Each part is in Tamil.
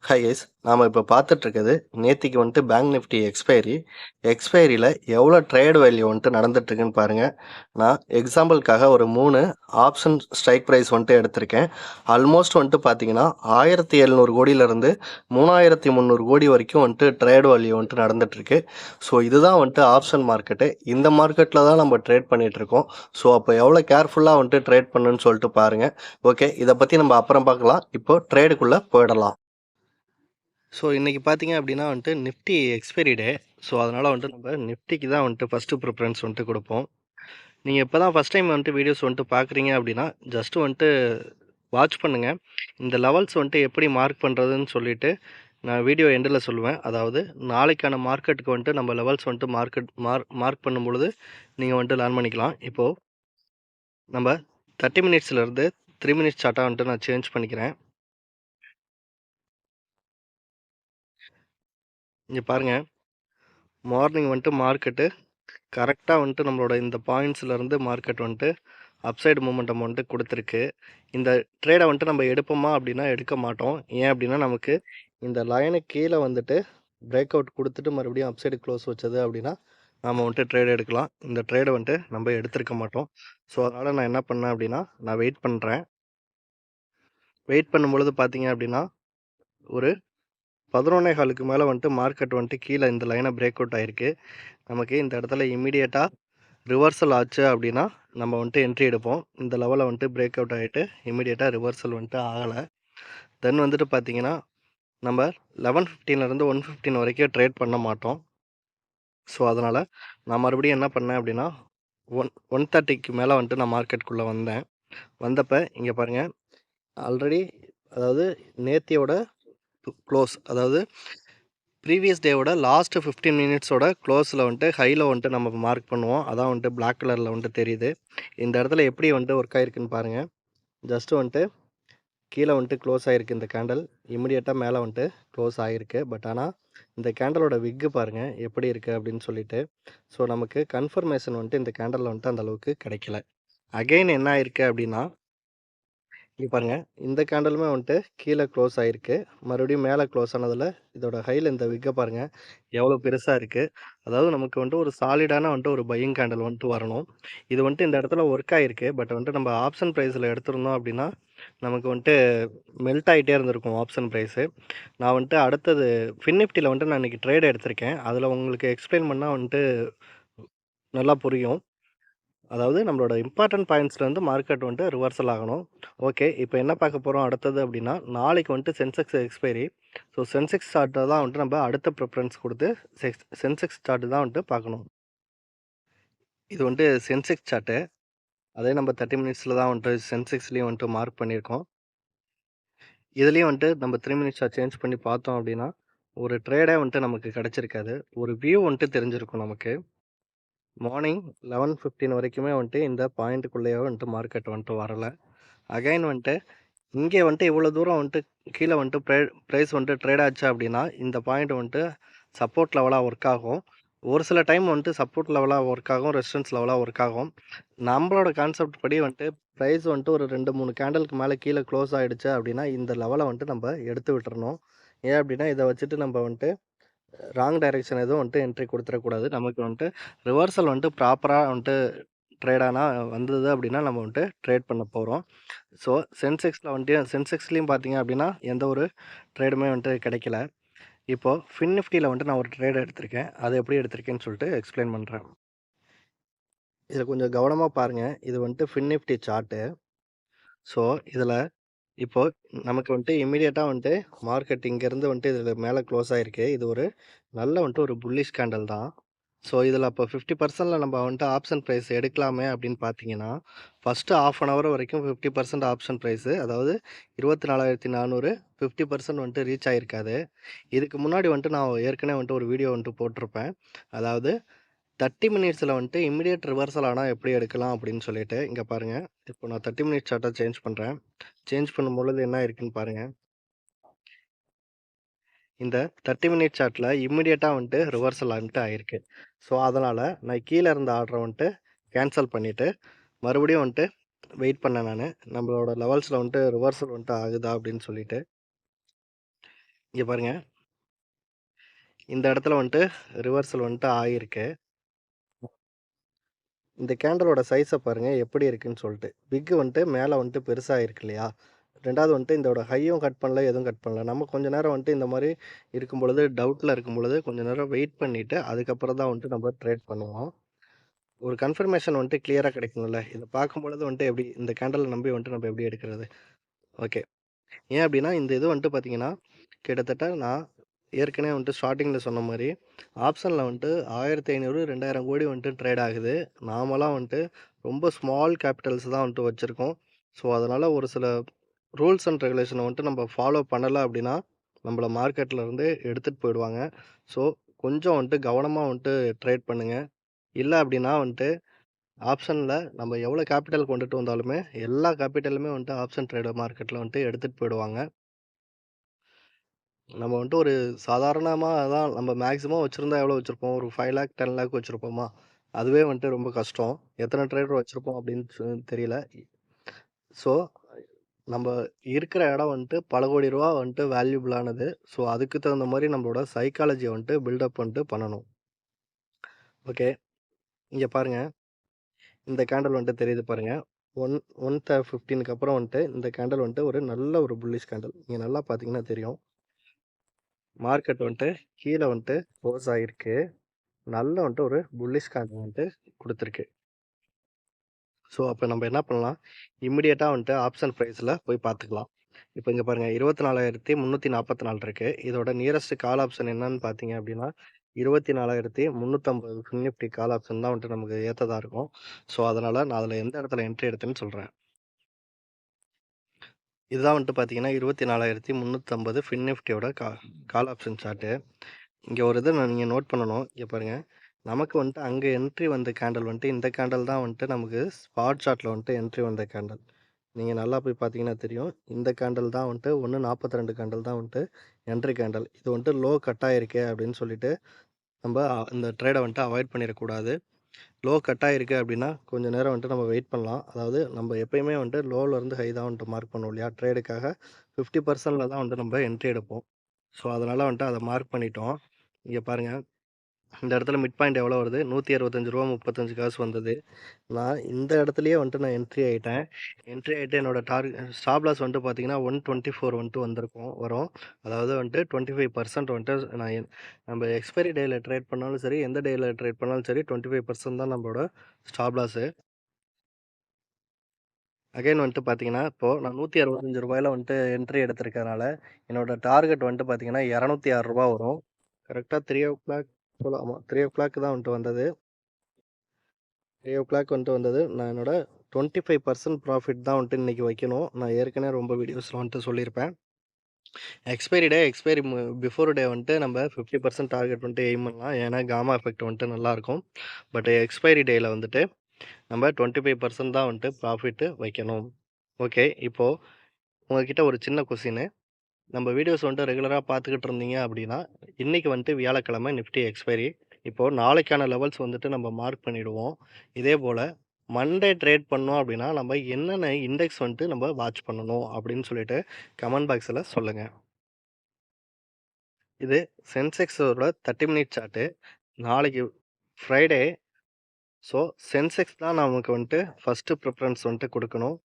Hi guys. நாம இப்ப பார்த்துட்டு இருக்கிறது நேத்திக்கு பேங்க் நிஃப்டி எக்ஸ்பைரியில எவ்வளோ ட்ரேட் வேல்யூ நடந்துட்டு இருக்குன்னு பாருங்க. நான் எக்ஸாம்பிளுக்காக ஒரு 3 ஆப்ஷன் ஸ்ட்ரைக் ப்ரைஸ் எடுத்திருக்கேன். ஆல்மோஸ்ட் பார்த்தீங்கன்னா 1700 கோடியிலிருந்து 3300 கோடி வரைக்கும் ட்ரேட் வேல்யூ நடந்துட்டு இருக்கு. ஸோ இதுதான் ஆப்ஷன் மார்க்கெட்டு. இந்த மார்க்கெட்டில் தான் நம்ம ட்ரேட் பண்ணிட்டு இருக்கோம். ஸோ அப்போ எவ்வளோ கேர்ஃபுல்லாக ட்ரேட் பண்ணுன்னு சொல்லிட்டு பாருங்க. ஓகே, இதை பற்றி நம்ம அப்புறம் பார்க்கலாம். இப்போ ட்ரேடுக்குள்ளே போயிடலாம். ஸோ இன்றைக்கி பார்த்தீங்க அப்படின்னா நிஃப்டி எக்ஸ்பைரி டே. ஸோ அதனால் நம்ம நிஃப்டிக்கு தான் ஃபஸ்ட்டு ப்ரிஃபரன்ஸ் கொடுப்போம். நீங்கள் இப்போ தான் ஃபஸ்ட் டைம் வீடியோஸ் பார்க்குறீங்க அப்படின்னா ஜஸ்ட்டு வாட்ச் பண்ணுங்கள். இந்த லெவல்ஸ் எப்படி மார்க் பண்ணுறதுன்னு சொல்லிவிட்டு நான் வீடியோ எண்டில் சொல்லுவேன். அதாவது நாளைக்கான மார்க்கெட்டுக்கு நம்ம லெவல்ஸ் மார்க் பண்ணும் பொழுது நீங்கள் லேர்ன் பண்ணிக்கலாம். இப்போது நம்ம 30 மினிட்ஸ்லேருந்து 3 மினிட்ஸ் சார்ட்டாக நான் சேஞ்ச் பண்ணிக்கிறேன். இங்கே பாருங்கள், மார்னிங் மார்க்கெட்டு கரெக்டாக நம்மளோட இந்த பாயிண்ட்ஸ்லேருந்து மார்க்கெட் அப்சைடு மூமெண்டம் கொடுத்துருக்கு. இந்த ட்ரேடை நம்ம எடுப்போமா அப்படின்னா எடுக்க மாட்டோம். ஏன் அப்படின்னா நமக்கு இந்த லைனுக்கு கீழே பிரேக் அவுட் கொடுத்துட்டு மறுபடியும் அப்சைடு க்ளோஸ் வச்சது அப்படின்னா நாம் ட்ரேட் எடுக்கலாம். இந்த ட்ரேடை நம்ம எடுத்திருக்க மாட்டோம். ஸோ அதனால் நான் என்ன பண்ணேன் அப்படின்னா நான் வெயிட் பண்ணுறேன். வெயிட் பண்ணும்பொழுது பார்த்தீங்க அப்படின்னா ஒரு 11:15க்கு மேலே மார்க்கெட் கீழே இந்த லைனை பிரேக் அவுட் ஆகிருக்கு. நமக்கு இந்த இடத்துல இமீடியட்டாக ரிவர்சல் ஆச்சு அப்படின்னா நம்ம என்ட்ரி எடுப்போம். இந்த லெவலில் பிரேக் அவுட் ஆகிட்டு இமீடியட்டாக ரிவர்சல் ஆகலை. தென் பார்த்தீங்கன்னா நம்ம 11:15லேருந்து 1:15 வரைக்கும் ட்ரேட் பண்ண மாட்டோம். ஸோ அதனால் நான் மறுபடியும் என்ன பண்ணேன் அப்படின்னா 1:30க்கு மேலே நான் மார்க்கெட்டுக்குள்ளே வந்தேன். வந்தப்போ இங்கே பாருங்கள், ஆல்ரெடி அதாவது நேத்தியோட க்ளோஸ், அதாவது ப்ரீவியஸ் டேவோட லாஸ்ட்டு 15 மினிட்ஸோட க்ளோஸில் ஹையில் நம்ம மார்க் பண்ணுவோம். அதான் பிளாக் கலரில் தெரியுது. இந்த இடத்துல எப்படி ஒர்க் ஆகிருக்குன்னு பாருங்கள். ஜஸ்ட்டு கீழே க்ளோஸ் ஆகிருக்கு இந்த கேண்டல். இமிடியேட்டாக மேலே க்ளோஸ் ஆகிருக்கு. பட் ஆனால் இந்த கேண்டலோட விக்கு பாருங்கள் எப்படி இருக்குது அப்படின்னு சொல்லிட்டு. ஸோ நமக்கு கன்ஃபர்மேஷன் இந்த கேண்டலில் அந்த அளவுக்கு கிடைக்கல. அகெயின் என்ன ஆயிருக்கு அப்படின்னா இங்கே பாருங்கள், இந்த கேண்டலுமே கீழே க்ளோஸ் ஆகிருக்கு. மறுபடியும் மேலே க்ளோஸ் ஆனதில் இதோட ஹையில் இந்த விக்கை பாருங்கள் எவ்வளோ பெருசாக இருக்குது. அதாவது நமக்கு ஒரு சாலிடான ஒரு பையிங் கேண்டல் வரணும். இது இந்த இடத்துல ஒர்க் ஆகிருக்கு. பட் நம்ம ஆப்ஷன் ப்ரைஸில் எடுத்திருந்தோம் அப்படின்னா நமக்கு மெல்ட் ஆகிட்டே இருந்திருக்கும் ஆப்ஷன் ப்ரைஸு. நான் அடுத்தது ஃபின்னிஃப்டியில் நான் இன்றைக்கி ட்ரேட் எடுத்திருக்கேன். அதில் உங்களுக்கு எக்ஸ்பிளைன் பண்ணால் நல்லா புரியும். அதாவது நம்மளோட இம்பார்ட்டன்ட் பாயிண்ட்ஸ்லேருந்து மார்க்கெட் ரிவர்சல் ஆகணும். ஓகே, இப்போ என்ன பார்க்க போகிறோம் அடுத்தது அப்படின்னா நாளைக்கு சென்செக்ஸ் எக்ஸ்பைரி. ஸோ சென்செக்ஸ் சார்ட்டை தான் நம்ம அடுத்த ப்ரிஃபரன்ஸ் கொடுத்து சென்செக்ஸ் சார்ட்டு தான் பார்க்கணும். இது சென்செக்ஸ் சார்ட்டு. அதே நம்ம 30 மினிட்ஸில் தான் சென்செக்ஸ்லேயும் மார்க் பண்ணியிருக்கோம். இதுலேயும் நம்ம 3 மினிட்ஸாக சேஞ்ச் பண்ணி பார்த்தோம் அப்படின்னா ஒரு ட்ரேடே நமக்கு கிடச்சிருக்காது. ஒரு வியூ தெரிஞ்சிருக்கும் நமக்கு. மார்னிங் 11:15 வரைக்குமே இந்த பாயிண்ட்டுக்குள்ளேயே மார்க்கெட் வரல. அகைன் இங்கே இவ்வளோ தூரம் கீழே ப்ரைஸ் ட்ரேட் ஆச்சு அப்படின்னா இந்த பாயிண்ட் சப்போர்ட் லெவலாக ஒர்க் ஆகும். ஒரு சில டைம் சப்போர்ட் லெவலாக ஒர்க் ஆகும், ரெசிஸ்டன்ஸ் லெவலாக ஒர்க் ஆகும். நம்மளோட கான்செப்ட் படி ப்ரைஸ் ஒரு 2-3 கேண்டலுக்கு மேலே கீழே க்ளோஸ் ஆகிடுச்சு அப்படின்னா இந்த லெவலை நம்ம எடுத்து விட்டுறணும். ஏன் அப்படின்னா இதை வச்சுட்டு நம்ம ராங் டைரெக்ஷன் எதுவும் என்ட்ரி கொடுத்துடக்கூடாது. நமக்கு ரிவர்சல் ப்ராப்பராக ட்ரேட் ஆனால் வந்தது அப்படின்னா நம்ம ட்ரேட் பண்ண போகிறோம். ஸோ சென்செக்ஸில் சென்செக்ஸ்லேயும் பார்த்தீங்க அப்படின்னா எந்த ஒரு ட்ரேடுமே கிடைக்கல. இப்போது ஃபின் நிஃப்டியில் நான் ஒரு ட்ரேட் எடுத்திருக்கேன். அதை எப்படி எடுத்திருக்கேன்னு சொல்லிட்டு எக்ஸ்பிளைன் பண்ணுறேன். இதில் கொஞ்சம் கவனமாக பாருங்கள். இது ஃபின் நிஃப்டி சார்ட்டு. ஸோ இதில் இப்போது நமக்கு இமீடியட்டாக மார்க்கெட் இங்கேருந்து இதில் மேலே க்ளோஸ் ஆகிருக்கு. இது ஒரு நல்ல ஒரு புல்லிஷ் கேண்டல் தான். ஸோ இதில் அப்போ 50%ல் நம்ம ஆப்ஷன் ப்ரைஸ் எடுக்கலாமே அப்படின்னு பார்த்தீங்கன்னா ஃபஸ்ட்டு ½ அன் ஹவர் வரைக்கும் 50% ஆப்ஷன் ப்ரைஸு, அதாவது 24,400 50% ரீச் ஆகிருக்காது. இதுக்கு முன்னாடி நான் ஏற்கனவே ஒரு வீடியோ போட்டிருப்பேன். அதாவது 30 மினிட்ஸில் இமிடியேட் ரிவர்சல் ஆனால் எப்படி எடுக்கலாம் அப்படின்னு சொல்லிட்டு. இங்கே பாருங்கள், இப்போ நான் 30 மினிட்ஸ் சார்ட்டாக சேஞ்ச் பண்ணுறேன். சேஞ்ச் பண்ணும்பொழுது என்ன இருக்குன்னு பாருங்கள். இந்த 30 மினிட் சார்ட்டில் இம்மிடியேட்டாக ரிவர்சல் ஆகிருக்கு. ஸோ அதனால் நான் கீழே இருந்த ஆர்டரை கேன்சல் பண்ணிவிட்டு மறுபடியும் வெயிட் பண்ணேன். நான் நம்மளோட லெவல்ஸில் ரிவர்சல் ஆகுதா அப்படின்னு சொல்லிட்டு. இங்க பாருங்க. இந்த இடத்துல வந்துட்டு ரிவர்சல் வந்துட்டு ஆயிருக்கு. இந்த கேண்டலோட சைஸ பாருங்க எப்படி இருக்குன்னு சொல்லிட்டு. விக் வந்துட்டு மேல வந்துட்டு பெருசா இருக்கு இல்லையா? 2வது வந்துட்டு இதோட ஹையும் கட் பண்ணல, எதுவும் கட் பண்ணல. நம்ம கொஞ்ச நேரம் வந்துட்டு இந்த மாரி இருக்கும்பொழுது, டவுட்ல இருக்கும்பொழுது கொஞ்ச நேரம் வெயிட் பண்ணிட்டு, அதுக்கப்புறம் தான் வந்துட்டு நம்ம ட்ரேட் பண்ணுவோம். ஒரு கன்ஃபர்மேஷன் வந்துட்டு கிளியரா கிடைக்கணும்ல. இத பார்க்கும்பொழுது வந்துட்டு எப்படி இந்த கேண்டல நம்பி வந்துட்டு நம்ம எப்படி எடுக்கிறது? ஓகே. ஏன் அப்டின்னா, இந்த இது வந்துட்டு பார்த்தீங்கன்னா, கிட்டத்தட்ட நான் ஏற்கனவே வந்துட்டு ஸ்டார்ட்டிங்ல சொன்ன மாரி, ஆப்ஷன்ல வந்துட்டு 1500, 2000 கோடி வந்துட்டு ட்ரேட் ஆகுது. நாமலாம் வந்துட்டு ரொம்ப ஸ்மால் கேபிட்டல்ஸ் தான் வந்துட்டு வச்சிருக்கோம். ஸோ, அதனால ஒரு சில ரூல்ஸ் அண்ட் ரெகுலேஷன வந்துட்டு நம்ம ஃபாலோ பண்ணல அப்டின்னா, நம்மள மார்க்கெட்ல இருந்து எடுத்துட்டு போயிடுவாங்க. ஸோ, கொஞ்சம் வந்துட்டு கவனமா வந்துட்டு ட்ரேட் பண்ணுங்க. இல்ல அப்டின்னா வந்துட்டு ஆப்ஷன்ல நம்ம எவ்வளோ கேபிட்டல் கொண்டுட்டு வந்தாலுமே, எல்லா கேபிட்டலுமே வந்துட்டு ஆப்ஷன் ட்ரேடர் மார்க்கெட்ல வந்துட்டு எடுத்துட்டு போயிடுவாங்க. நம்ம வந்துட்டு ஒரு சாதாரணமா தான் நம்ம மேக்ஸிமம் வச்சிருந்தா எவ்வளோ வச்சிருப்போம்? ஒரு 5,00,000 10,00,000 வச்சிருப்போமா? அதுவே வந்துட்டு ரொம்ப கஷ்டம். எத்தன ட்ரேடர் வச்சிருப்போம் அப்படின்னு தெரியல. ஸோ, நம்ம இருக்கிற இடம் வந்துட்டு பல கோடி ரூபா வந்துட்டு வேல்யூபிளானது. ஸோ, அதுக்கு தகுந்த மாரி நம்மளோட சைக்காலஜிய வந்துட்டு பில்டப் பண்ணிட்டு பண்ணணும். ஓகே. இங்க பாருங்க. இந்த கேண்டில் வந்துட்டு தெரியுது பாருங்க. 1 115க்கு அப்புறம் வந்துட்டு இந்த கேண்டில் வந்துட்டு ஒரு நல்ல ஒரு புல்லிஷ் கேண்டில். நீங்க நல்லா பார்த்தீங்கன்னா தெரியும். மார்க்கெட் வந்துட்டு கீழ வந்துட்டு குளோஸ் ஆயிருக்கு. நல்ல வந்துட்டு ஒரு புல்லிஷ் கேண்டில் வந்துட்டு குடுத்துருக்கு. ஸோ, அப்ப நம்ம என்ன பண்ணலாம்? இம்மீடியட்டா வந்துட்டு ஆப்ஷன் பிரைஸ்ல போய் பார்த்துக்கலாம். இப்ப இங்க பாருங்க 24,344 இருக்கு. இதோட நியரஸ்ட் கால் ஆப்ஷன் என்னன்னு பார்த்தீங்க அப்டின்னா, 24,350 ஃபின் நிஃப்டி கால் ஆப்ஷன் தான் வந்துட்டு நமக்கு ஏத்ததா இருக்கும். ஸோ, அதனால நான் அதுல எந்த இடத்துல என்ட்ரி எடுத்தேன்னு சொல்றேன். இதுதான் வந்துட்டு பார்த்தீங்கன்னா, 24,350 ஃபின் நிஃப்டியோட கால் ஆப்ஷன் சார்ட்டு. இங்க ஒரு இத நீங்க நோட் பண்ணணும். இங்க பாருங்க. நமக்கு வந்துட்டு அங்க என்ட்ரி வந்த கேண்டில் வந்துட்டு, இந்த கேண்டில் தான் வந்துட்டு நமக்கு ஸ்பாட் சார்ட்ல வந்துட்டு என்ட்ரி வந்த கேண்டில். நீங்க நல்லா போய் பார்த்தீங்கன்னா தெரியும். இந்த கேண்டில் தான் வந்துட்டு 1.42 கேண்டில் தான் வந்துட்டு என்ட்ரி கேண்டில். இது வந்துட்டு லோ கட் ஆயிருக்கே அப்படின்னு சொல்லிட்டு, நம்ப இந்த ட்ரேட வந்துட்டு அவாய்ட் பண்ணிறக்கூடாது. லோ கட் ஆயிருக்கு அப்படின்னா, கொஞ்சம் நேரம் வந்துட்டு நம்ம வெயிட் பண்ணலாம். அதாவது நம்ம எப்பயுமே வந்துட்டு லோல இருந்து ஹை தான் வந்துட்டு மார்க் பண்ணுவோம் இல்லையா? ட்ரேடுக்காக 50%ல தான் வந்துட்டு நம்ம என்ட்ரி எடுப்போம். ஸோ, அதனால வந்துட்டு அத மார்க் பண்ணிட்டோம். இங்க பாருங்க. இந்த இடத்துல மிட் பாயிண்ட் எவ்வளோ வருது? ரூ. 165 35 காசு வந்தது. நான் இந்த இடத்துலயே வந்துட்டு நான் என்ட்ரி ஆயிட்டேன். என்ட்ரி ஆயிட்டு என்னோட ஸ்டாப் லாஸ் வந்துட்டு பார்த்தீங்கன்னா, 124 வந்துட்டு வரும். அதாவது வந்துட்டு 25% வந்துட்டு நம்ம எக்ஸ்பைரி டேல ட்ரேட் பண்ணாலும் சரி, எந்த டேல ட்ரேட் பண்ணாலும் சரி 25% தான் நம்மளோட ஸ்டாப் லாஸு. அகைன் வந்துட்டு பார்த்தீங்கன்னா, இப்போ நான் ரூ. 165ல வந்துட்டு என்ட்ரி எடுத்திருக்கறனால, என்னோட டார்கெட் வந்துட்டு பார்த்தீங்கன்னா, ரூ. 206 வரும். கரெக்ட்டா 3:00 போல ஆமா 3:00 தான் வந்துட்டு வந்தது. 3:00 வந்துட்டு வந்தது. நான் என்னோட 25% ப்ராஃபிட் தான் வந்துட்டு இன்னைக்கு வைக்கணும். நான் ஏற்கனவே ரொம்ப வீடியோஸ்ல வந்துட்டு சொல்லியிருப்பேன். எக்ஸ்பைரி பிஃபோர் டே வந்துட்டு நம்ம 50% டார்கெட் வந்துட்டு எய்ம் பண்ணலாம். ஏன்னா காமா எஃபெக்ட் வந்துட்டு நல்லாயிருக்கும். பட் எக்ஸ்பைரி டேல வந்துட்டு நம்ம 25% தான் வந்துட்டு ப்ராஃபிட் வைக்கணும். ஓகே. இப்போ உங்ககிட்ட ஒரு சின்ன கொஸ்டினு. நம்ம வீடியோஸ் வந்துட்டு ரெகுலரா பார்த்துக்கிட்டு இருந்தீங்க அப்படின்னா, இன்னைக்கு வந்துட்டு வியாழக்கிழமை நிஃப்டி எக்ஸ்பைரி. இப்போ நாளைக்கான லெவல்ஸ் வந்துட்டு நம்ம மார்க் பண்ணிடுவோம். இதேபோல மண்டே ட்ரேட் பண்ணோம் அப்படின்னா, நம்ம என்னென்ன இண்டெக்ஸ் வந்துட்டு நம்ம வாட்ச் பண்ணணும் அப்படின்னு சொல்லிட்டு கமெண்ட் பாக்ஸ்ல சொல்லுங்க. இது சென்செக்ஸோட 30 மினிட் சார்ட்டு. நாளைக்கு ஃப்ரைடே. ஸோ சென்செக்ஸ் தான் நமக்கு வந்துட்டு ஃபர்ஸ்ட்டு ப்ரிஃபரன்ஸ் வந்துட்டு குடுக்கணும்.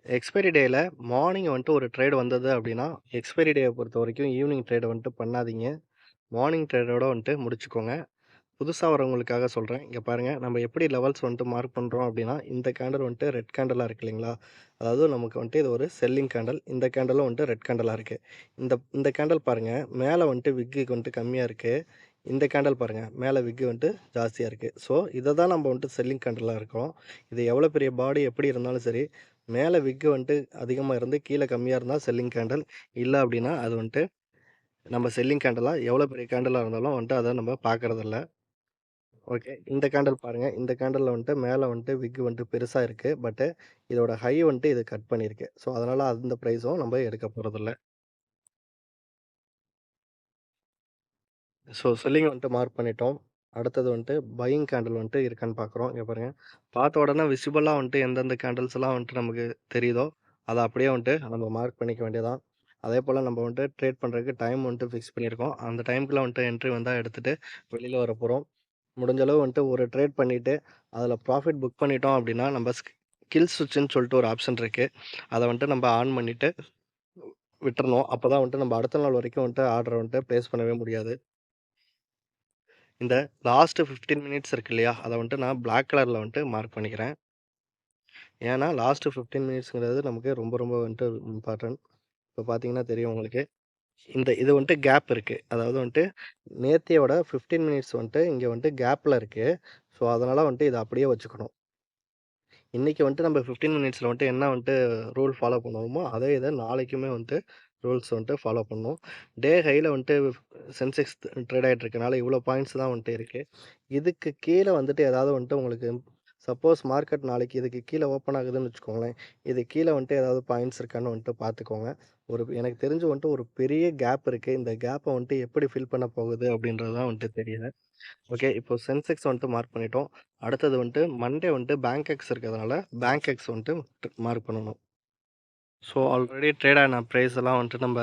எக்ஸ்பைரி டேல மார்னிங் வந்துட்டு ஒரு ட்ரேட் வந்தது அப்படின்னா, எக்ஸ்பைரி டேய பொறுத்தவரைக்கும் ஈவினிங் ட்ரேட வந்துட்டு பண்ணாதீங்க. மார்னிங் ட்ரேடோட வந்துட்டு முடிச்சுக்கோங்க. புதுசா வரவங்களுக்காக சொல்றேன். இங்க பாருங்க, நம்ம எப்படி லெவல்ஸ் வந்துட்டு மார்க் பண்றோம் அப்படின்னா, இந்த கேண்டில் வந்துட்டு ரெட் கேண்டிலா இருக்கு இல்லைங்களா? அதாவது நமக்கு வந்துட்டு இது ஒரு செல்லிங் கேண்டில். இந்த கேண்டிலும் வந்துட்டு ரெட் கேண்டிலா இருக்கு. இந்த இந்த கேண்டில் பாருங்க, மேல வந்துட்டு விக்குக்கு வந்துட்டு கம்மியா இருக்கு. இந்த கேண்டில் பாருங்க, மேல விக் வந்துட்டு ஜாஸ்தியா இருக்கு. ஸோ, இத தான் நம்ம வந்துட்டு செல்லிங் கேண்டிலா இருக்கோம். இது எவ்வளோ பெரிய பாடி எப்படி இருந்தாலும் சரி, மேல விக் வந்துட்டு அதிகமா இருந்து, கீழ கம்மியா இருந்தா செல்லிங் கேண்டில். இல்ல அப்படின்னா, அது வந்துட்டு நம்ம செல்லிங் கேண்டிலா எவ்வளோ பெரிய கேண்டிலா இருந்தாலும் வந்துட்டு அத நம்ம பார்க்கறதில்ல. ஓகே. இந்த கேண்டில் பாருங்க. இந்த கேண்டில்ல வந்துட்டு மேல வந்துட்டு விக் வந்துட்டு பெருசா இருக்கு. இதோட ஹை வந்துட்டு இது கட் பண்ணியிருக்கு. ஸோ, அதனால அந்த பிரைஸும் நம்ம எடுக்க போறதில்ல. ஸோ, செல்லிங் வந்துட்டு மார்க் பண்ணிட்டோம். அடுத்தது வந்துட்டு பையிங் கேண்டில் வந்துட்டு இருக்கான்னு பார்க்குறோம். இங்க பாருங்க. பார்த்த உடனே விசிபிளா வந்துட்டு எந்தெந்த கேண்டில்ஸ்லாம் வந்துட்டு நமக்கு தெரியுதோ, அத அப்படியே வந்துட்டு நம்ம மார்க் பண்ணிக்க வேண்டியது தான். அதே போல் நம்ம வந்துட்டு ட்ரேட் பண்ணுறதுக்கு டைம் வந்துட்டு ஃபிக்ஸ் பண்ணியிருக்கோம். அந்த டைமுக்குள்ள வந்துட்டு என்ட்ரி வந்தால் எடுத்துகிட்டு வெளியில் வர போகிறோம். முடிஞ்ச அளவு வந்துட்டு ஒரு ட்ரேட் பண்ணிவிட்டு அதில் ப்ராஃபிட் புக் பண்ணிட்டோம் அப்படின்னா நம்ம ஸ்கில் சுவிட்சுன்னு சொல்லிட்டு ஒரு ஆப்ஷன் இருக்குது. அதை வந்துட்டு நம்ம ஆன் பண்ணிவிட்டு விட்டுறணும். அப்போ தான் வந்துட்டு நம்ம அடுத்த நாள் வரைக்கும் வந்துட்டு ஆர்டரை வந்துட்டு ப்ளேஸ் பண்ணவே முடியாது. இந்த லாஸ்ட்டு 15 மினிட்ஸ் இருக்கு இல்லையா, அதை வந்துட்டு நான் பிளாக் கலரில் வந்துட்டு மார்க் பண்ணிக்கிறேன். ஏன்னா லாஸ்ட்டு 15 மினிட்ஸ்ங்கிறது நமக்கு ரொம்ப ரொம்ப வந்துட்டு இம்பார்ட்டன்ட். இப்போ பார்த்தீங்கன்னா தெரியும் உங்களுக்கு. இது வந்துட்டு கேப் இருக்குது. அதாவது வந்துட்டு நேத்தியோட 15 மினிட்ஸ் வந்துட்டு இங்கே வந்துட்டு கேப்பில் இருக்குது. ஸோ அதனால் வந்துட்டு இதை அப்படியே வச்சுக்கணும். இன்றைக்கி வந்துட்டு நம்ம 15 மினிட்ஸில் வந்துட்டு என்ன வந்துட்டு ரூல் ஃபாலோ பண்ணுவோமோ அதே இதை நாளைக்குமே வந்துட்டு ரூல்ஸ் வந்துட்டு ஃபாலோ பண்ணணும். டே ஹையில் வந்துட்டு சென்செக்ஸ் ட்ரேட் ஆகிட்டு இருக்கனால இவ்வளோ பாயிண்ட்ஸ் தான் வந்துட்டு இருக்குது. இதுக்கு கீழே வந்துட்டு ஏதாவது வந்துட்டு உங்களுக்கு சப்போஸ் மார்க்கெட் நாளைக்கு இதுக்கு கீழே ஓப்பன் ஆகுதுன்னு வச்சுக்கோங்களேன். இது கீழே வந்துட்டு ஏதாவது பாயிண்ட்ஸ் இருக்கான்னு வந்துட்டு பார்த்துக்கோங்க. எனக்கு தெரிஞ்சு வந்துட்டு ஒரு பெரிய கேப் இருக்குது. இந்த கேப்பை வந்துட்டு எப்படி ஃபில் பண்ண போகுது அப்படின்றது தான் வந்துட்டு தெரியல. ஓகே. இப்போ சென்செக்ஸ் வந்துட்டு மார்க் பண்ணிட்டோம். அடுத்தது வந்துட்டு மண்டே வந்துட்டு பேங்க் எக்ஸ் இருக்கிறதுனால பேங்க் எக்ஸ் வந்துட்டு மார்க் பண்ணணும். ஸோ ஆல்ரெடி ட்ரேட் ஆன ப்ரைஸ் எல்லாம் வந்துட்டு நம்ம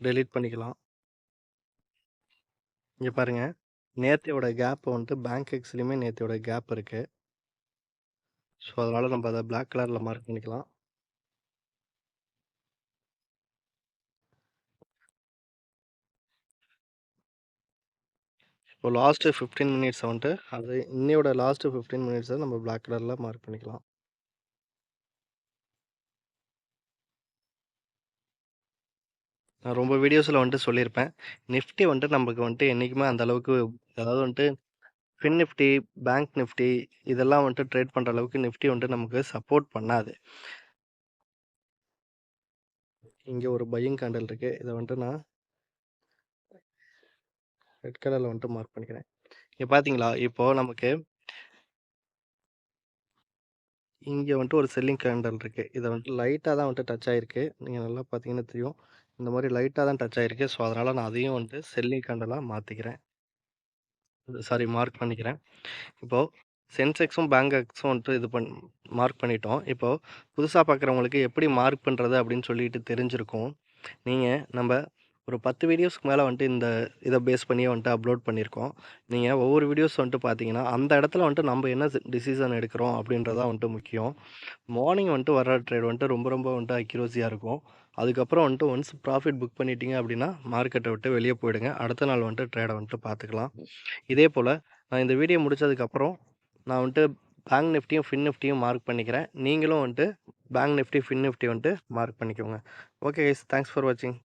டெலீட் பண்ணிக்கலாம். இங்கே பாருங்கள், நேத்தியோட கேப் வந்துட்டு பேங்க் எக்ஸ்லேயுமே நேத்தியோட கேப் இருக்குது. ஸோ அதனால் நம்ம அதை பிளாக் கலரில் மார்க் பண்ணிக்கலாம். இப்போ லாஸ்ட்டு 15 மினிட்ஸ் வந்துட்டு அது இன்னையோட லாஸ்ட்டு 15 மினிட்ஸை நம்ம பிளாக் கலரில் மார்க் பண்ணிக்கலாம். நான் ரொம்ப வீடியோஸில் வந்துட்டு சொல்லியிருப்பேன். நிஃப்டி வந்துட்டு நமக்கு வந்துட்டு என்றைக்குமே அந்த அளவுக்கு, அதாவது வந்துட்டு ஃபின் நிஃப்டி, பேங்க் நிஃப்டி இதெல்லாம் வந்துட்டு ட்ரேட் பண்ணுற அளவுக்கு நிஃப்டி வந்துட்டு நமக்கு சப்போர்ட் பண்ணாது. இங்கே ஒரு பையிங் கேண்டில் இருக்குது. இதை வந்துட்டு நான் ரெட் கலரில் வந்துட்டு மார்க் பண்ணிக்கிறேன். இங்கே பார்த்தீங்களா, இப்போது நமக்கு இங்கே வந்துட்டு ஒரு செல்லிங் கேண்டில் இருக்குது. இதை வந்துட்டு லைட்டாக தான் வந்துட்டு டச் ஆகிருக்கு. நீங்கள் நல்லா பார்த்தீங்கன்னா தெரியும். இந்த மாதிரி லைட்டாக தான் டச் ஆகிருக்கு. ஸோ அதனால் நான் அதையும் வந்துட்டு செல்லிங் கேண்டலாக மாற்றிக்கிறேன். சாரி, மார்க் பண்ணிக்கிறேன். இப்போது சென்செக்ஸும் பேங்க் எக்ஸும் வந்துட்டு மார்க் பண்ணிட்டோம். இப்போது புதுசாக பார்க்குறவங்களுக்கு எப்படி மார்க் பண்ணுறது அப்படின்னு சொல்லிட்டு தெரிஞ்சிருக்கும். நம்ம ஒரு 10 வீடியோஸ்க்கு மேலே வந்துட்டு இதை பேஸ் பண்ணியே வந்துட்டு அப்லோட் பண்ணியிருக்கோம். நீங்கள் ஒவ்வொரு வீடியோஸ் வந்துட்டு பார்த்தீங்கன்னா அந்த இடத்துல வந்துட்டு நம்ம என்ன டிசிஷன் எடுக்கிறோம் அப்படின்றதான் வந்துட்டு முக்கியம். மார்னிங் வந்துட்டு வர ட்ரேட் வந்துட்டு ரொம்ப ரொம்ப வந்துட்டு அக்யூரஸியாக இருக்கும். அதுக்கப்புறம் வந்துட்டு ஒன்ஸ் ப்ராஃபிட் புக் பண்ணிட்டீங்க அப்படின்னா மார்க்கெட்டை விட்டு வெளியே போயிடுங்க. அடுத்த நாள் வந்துட்டு ட்ரேடை வந்துட்டு பார்த்துக்கலாம். இதே போல் நான் இந்த வீடியோ முடித்ததுக்கப்புறம் நான் வந்துட்டு பேங்க் நிஃப்டியும் ஃபின் நிஃப்டியும் மார்க் பண்ணிக்கிறேன். நீங்களும் வந்துட்டு பேங்க் நிஃப்டி, ஃபின் நிஃப்டி வந்துட்டு மார்க் பண்ணிக்கோங்க. ஓகே கைஸ், தேங்க்ஸ் ஃபார் வாட்சிங்.